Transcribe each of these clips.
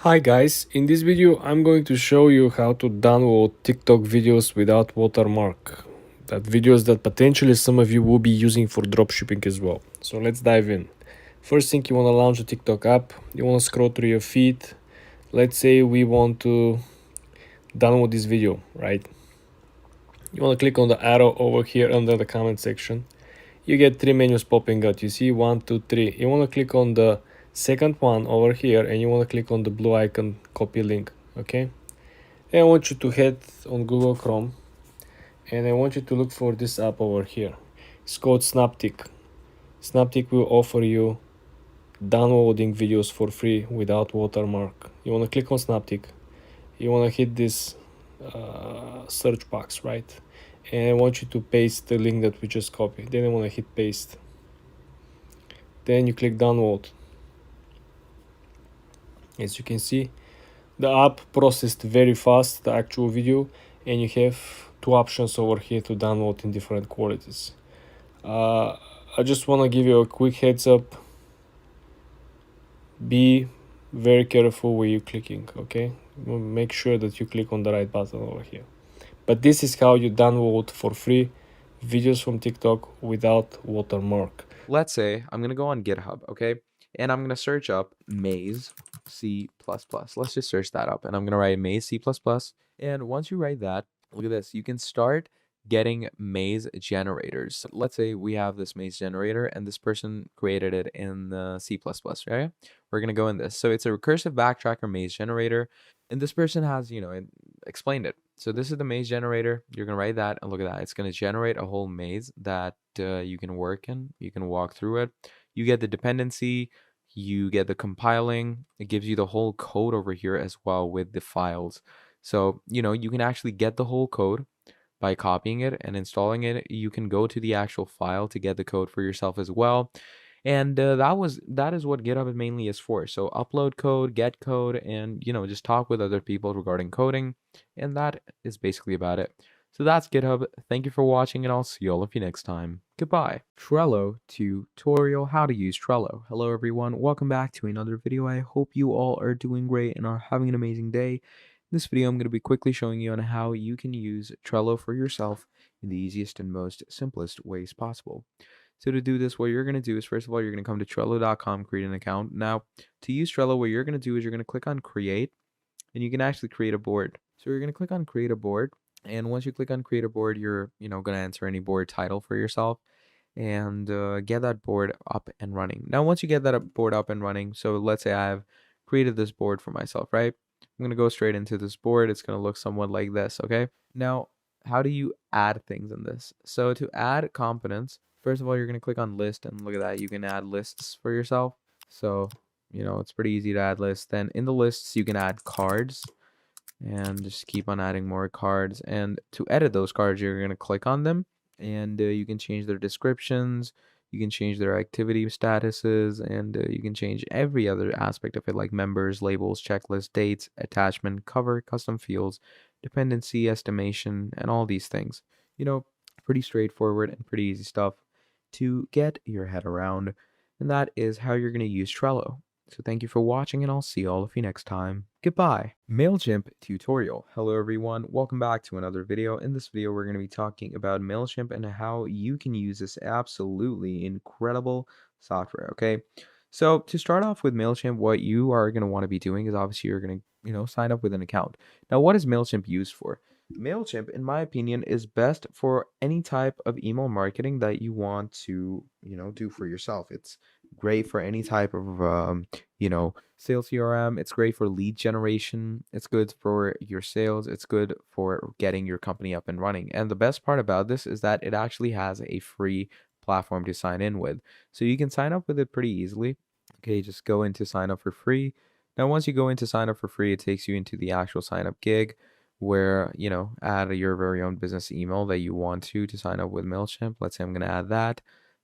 Hi guys, in this video I'm going to show you how to download TikTok videos without watermark. That videos that potentially some of you will be using for dropshipping as well. So let's dive in. First thing, you want to launch the TikTok app. You want to scroll through your feed. Let's say we want to download this video, right? You want to click on the arrow over here under the comment section. You get three menus popping out. You see 1, 2, 3. You want to click on the second one over here and you want to click on the blue icon, copy link. Okay, and I want you to head on Google Chrome and I want you to look for this app over here. It's called Snaptik. Snaptik will offer you downloading videos for free without watermark. You want to click on Snaptik. You want to hit this search box, right? And I want you to paste the link that we just copied. Then I want to hit paste. Then you click download. As you can see, the app processed very fast the actual video, and you have two options over here to download in different qualities. I just want to give you a quick heads up. Be very careful where you're clicking, okay? Make sure that you click on the right button over here. But this is how you download for free videos from TikTok without watermark. Let's say I'm going to go on GitHub, okay? And I'm going to search up Maze C++. Let's just search that up. And I'm going to write Maze C++. And once you write that, look at this. You can start getting maze generators. Let's say we have this maze generator and this person created it in C++, right? We're going to go in this. So it's a recursive backtracker maze generator. And this person has, explained it. So this is the maze generator. You're going to write that and look at that. It's going to generate a whole maze that you can work in. You can walk through it. You get the dependency. You get the compiling. It gives you the whole code over here as well with the files. So, you can actually get the whole code by copying it and installing it. You can go to the actual file to get the code for yourself as well. And that is what GitHub mainly is for. So upload code, get code, and just talk with other people regarding coding. And that is basically about it. So that's GitHub. Thank you for watching, and I'll see all of you next time. Goodbye. Trello tutorial, how to use Trello. Hello everyone, welcome back to another video. I hope you all are doing great and are having an amazing day. In this video, I'm going to be quickly showing you on how you can use Trello for yourself in the easiest and most simplest ways possible. So to do this, what you're going to do is, first of all, you're going to come to Trello.com, create an account. Now, to use Trello, what you're going to do is you're going to click on Create, and you can actually create a board. So you're going to click on Create a Board, and once you click on Create a Board, you're going to enter any board title for yourself and get that board up and running. Now, once you get that board up and running, so let's say I have created this board for myself, right? I'm going to go straight into this board. It's going to look somewhat like this, okay? Now, how do you add things in this? So to add components, first of all, you're going to click on list, and look at that. You can add lists for yourself. So, it's pretty easy to add lists. Then in the lists, you can add cards and just keep on adding more cards. And to edit those cards, you're going to click on them, and you can change their descriptions. You can change their activity statuses, and you can change every other aspect of it, like members, labels, checklist, dates, attachment, cover, custom fields, dependency, estimation, and all these things. Pretty straightforward and pretty easy stuff to get your head around. And that is how you're going to use Trello. So thank you for watching, and I'll see all of you next time. Goodbye. MailChimp tutorial. Hello everyone, welcome back to another video. In this video, we're going to be talking about MailChimp and how you can use this absolutely incredible software, okay? So to start off with MailChimp, what you are going to want to be doing is obviously you're going to, sign up with an account. Now, what is MailChimp used for? MailChimp, in my opinion, is best for any type of email marketing that you want to, do for yourself. It's great for any type of, sales CRM. It's great for lead generation. It's good for your sales. It's good for getting your company up and running. And the best part about this is that it actually has a free platform to sign in with. So you can sign up with it pretty easily. Okay, just go into sign up for free. Now, once you go into sign up for free, it takes you into the actual sign up gig where, add your very own business email that you want to sign up with MailChimp. Let's say I'm going to add that.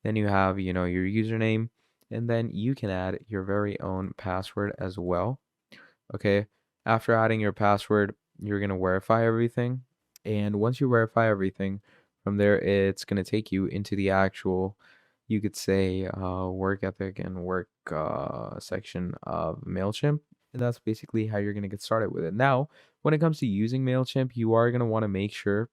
Then you have, your username, and then you can add your very own password as well. Okay. After adding your password, you're going to verify everything. And once you verify everything, from there, it's going to take you into the actual, you could say, work ethic and work section of MailChimp. And that's basically how you're going to get started with it. Now, when it comes to using MailChimp, you are going to want to make sure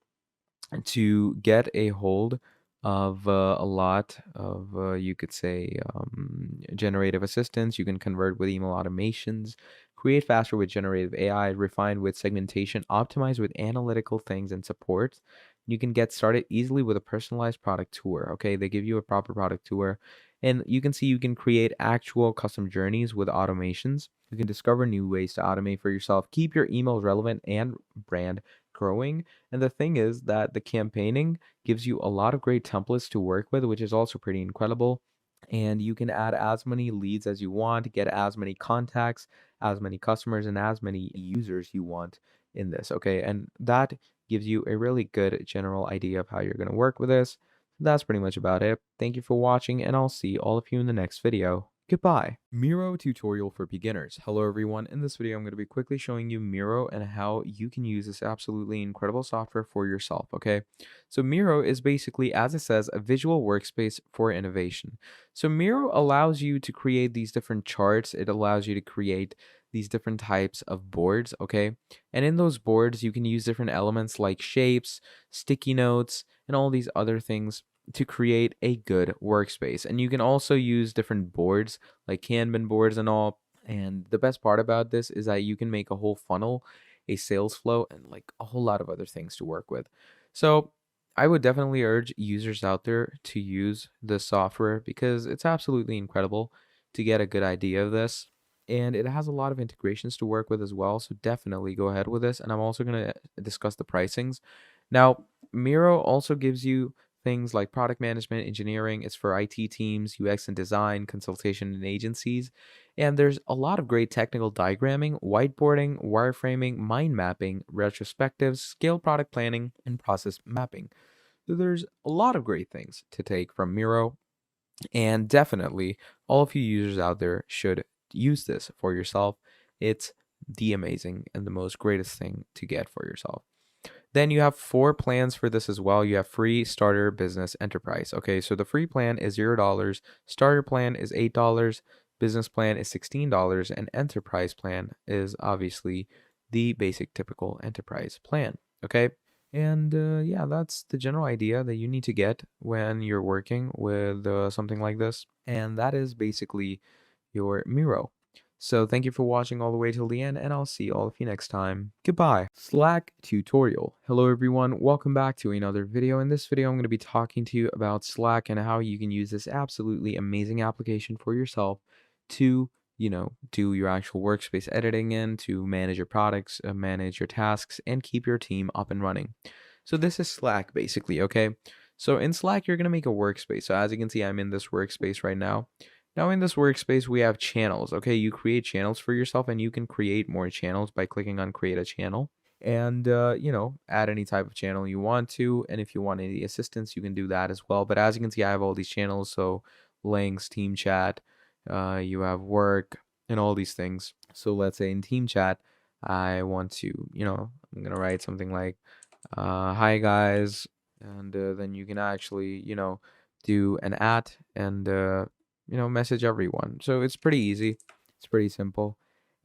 to get a hold of a lot of, you could say, generative assistance. You can convert with email automations, create faster with generative AI, refine with segmentation, optimize with analytical things and support. You can get started easily with a personalized product tour. Okay, they give you a proper product tour, and you can see you can create actual custom journeys with automations. You can discover new ways to automate for yourself, keep your emails relevant and brand growing. And the thing is that the campaigning gives you a lot of great templates to work with, which is also pretty incredible. And you can add as many leads as you want, get as many contacts, as many customers, and as many users you want in this. Okay. And that gives you a really good general idea of how you're going to work with this. That's pretty much about it. Thank you for watching, and I'll see all of you in the next video. Goodbye. Miro tutorial for beginners. Hello everyone. In this video, I'm going to be quickly showing you Miro and how you can use this absolutely incredible software for yourself, okay? So Miro is basically, as it says, a visual workspace for innovation. So Miro allows you to create these different charts. It allows you to create these different types of boards, okay? And in those boards, you can use different elements like shapes, sticky notes, and all these other things to create a good workspace. And you can also use different boards like Kanban boards and all. And the best part about this is that you can make a whole funnel, a sales flow, and like a whole lot of other things to work with. So I would definitely urge users out there to use this software because it's absolutely incredible to get a good idea of this. And it has a lot of integrations to work with as well. So definitely go ahead with this. And I'm also going to discuss the pricings. Now, Miro also gives you things like product management, engineering. It's for IT teams, UX and design, consultation and agencies. And there's a lot of great technical diagramming, whiteboarding, wireframing, mind mapping, retrospectives, scale product planning, and process mapping. So there's a lot of great things to take from Miro. And definitely, all of you users out there should use this for yourself. It's the amazing and the most greatest thing to get for yourself. Then you have 4 plans for this as well. You have free, starter, business, enterprise. Okay, so the free plan is $0, starter plan is $8, business plan is $16, and enterprise plan is obviously the basic typical enterprise plan. Okay, and yeah, that's the general idea that you need to get when you're working with something like this. And that is basically your Miro. So thank you for watching all the way till the end, and I'll see all of you next time. Goodbye. Slack tutorial. Hello everyone, welcome back to another video. In this video, I'm going to be talking to you about Slack and how you can use this absolutely amazing application for yourself to, do your actual workspace editing in, to manage your products, manage your tasks, and keep your team up and running. So this is Slack basically, okay? So in Slack, you're going to make a workspace. So as you can see, I'm in this workspace right now. Now in this workspace, we have channels. Okay, you create channels for yourself, and you can create more channels by clicking on create a channel and, add any type of channel you want to. And if you want any assistance, you can do that as well. But as you can see, I have all these channels. So links, team chat, you have work and all these things. So let's say in team chat, I want to, I'm going to write something like, hi guys. And then you can actually, do an at and, message everyone. So it's pretty easy. It's pretty simple.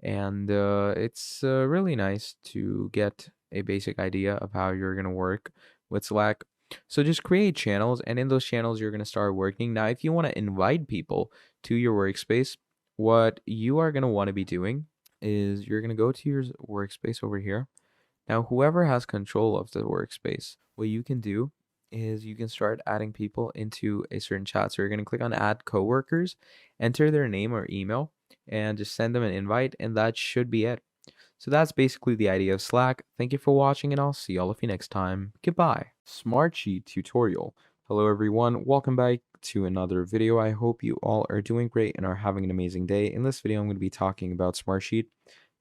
And it's really nice to get a basic idea of how you're going to work with Slack. So just create channels, and in those channels, you're going to start working. Now, if you want to invite people to your workspace, what you are going to want to be doing is you're going to go to your workspace over here. Now, whoever has control of the workspace, what you can do is you can start adding people into a certain chat. So you're going to click on add coworkers, enter their name or email, and just send them an invite, and that should be it. So that's basically the idea of Slack. Thank you for watching, and I'll see all of you next time. Goodbye. Smartsheet tutorial. Hello everyone, welcome back to another video. I hope you all are doing great and are having an amazing day. In this video, I'm going to be talking about Smartsheet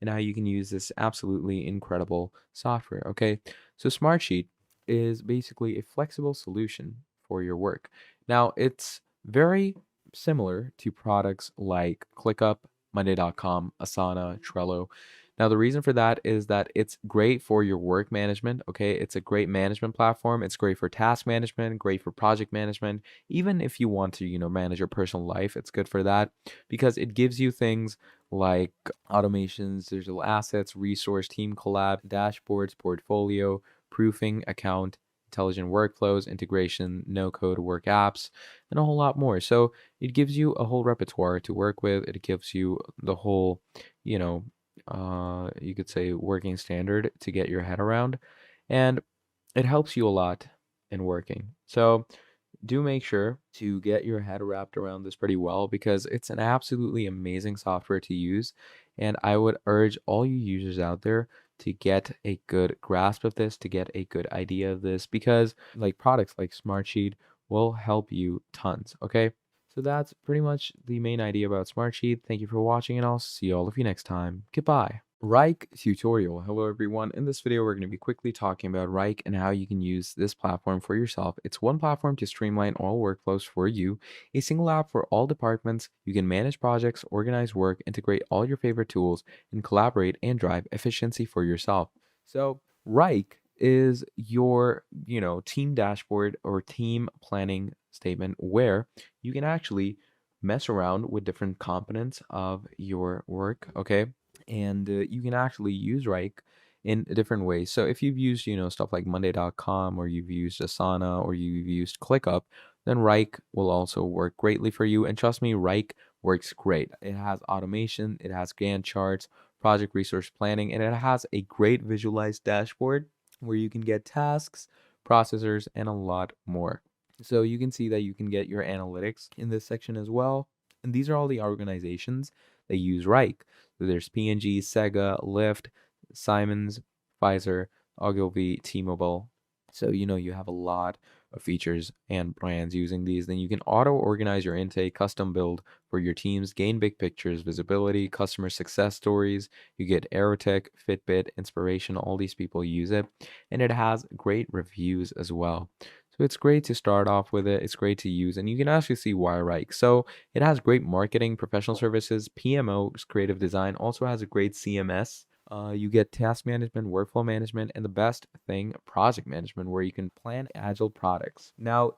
and how you can use this absolutely incredible software. Okay, so Smartsheet is basically a flexible solution for your work. Now, it's very similar to products like ClickUp, Monday.com, Asana, Trello. Now, the reason for that is that it's great for your work management, okay? It's a great management platform. It's great for task management, great for project management. Even if you want to, manage your personal life, it's good for that because it gives you things like automations, digital assets, resource, team collab, dashboards, portfolio, proofing, account, intelligent workflows, integration, no code work apps, and a whole lot more. So it gives you a whole repertoire to work with. It gives you the whole, you know, you could say working standard to get your head around. And it helps you a lot in working. So do make sure to get your head wrapped around this pretty well because it's an absolutely amazing software to use. And I would urge all you users out there to get a good grasp of this, to get a good idea of this, because like products like Smartsheet will help you tons. Okay. So that's pretty much the main idea about Smartsheet. Thank you for watching, and I'll see all of you next time. Goodbye. Rike tutorial. Hello everyone. In this video, we're going to be quickly talking about Rike and how you can use this platform for yourself. It's one platform to streamline all workflows for you, a single app for all departments. You can manage projects, organize work, integrate all your favorite tools, and collaborate and drive efficiency for yourself. So Rike is your, team dashboard or team planning statement where you can actually mess around with different components of your work, okay? And you can actually use Rike in different ways. So if you've used, stuff like Monday.com, or you've used Asana, or you've used ClickUp, then Rike will also work greatly for you. And trust me, Rike works great. It has automation, it has Gantt charts, project resource planning, and it has a great visualized dashboard where you can get tasks, processors, and a lot more. So you can see that you can get your analytics in this section as well. And these are all the organizations that use Rike. So there's P&G, Sega, Lyft, Siemens, Pfizer, Ogilvy, T-Mobile. So you have a lot of features and brands using these. Then you can auto organize your intake, custom build for your teams, gain big pictures, visibility, customer success stories. You get Aerotech, Fitbit, Inspiration. All these people use it, and it has great reviews as well. So it's great to start off with it. It's great to use, and you can actually see why Rike. So it has great marketing, professional services, PMO, creative design. Also has a great CMS. You get task management, workflow management, and the best thing, project management, where you can plan agile products. Now,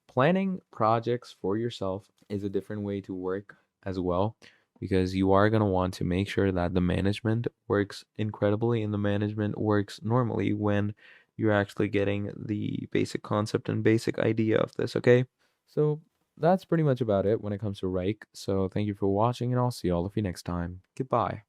planning projects for yourself is a different way to work as well, because you are going to want to make sure that the management works incredibly and the management works normally when you're actually getting the basic concept and basic idea of this, okay? So that's pretty much about it when it comes to Rike. So thank you for watching, and I'll see all of you next time. Goodbye.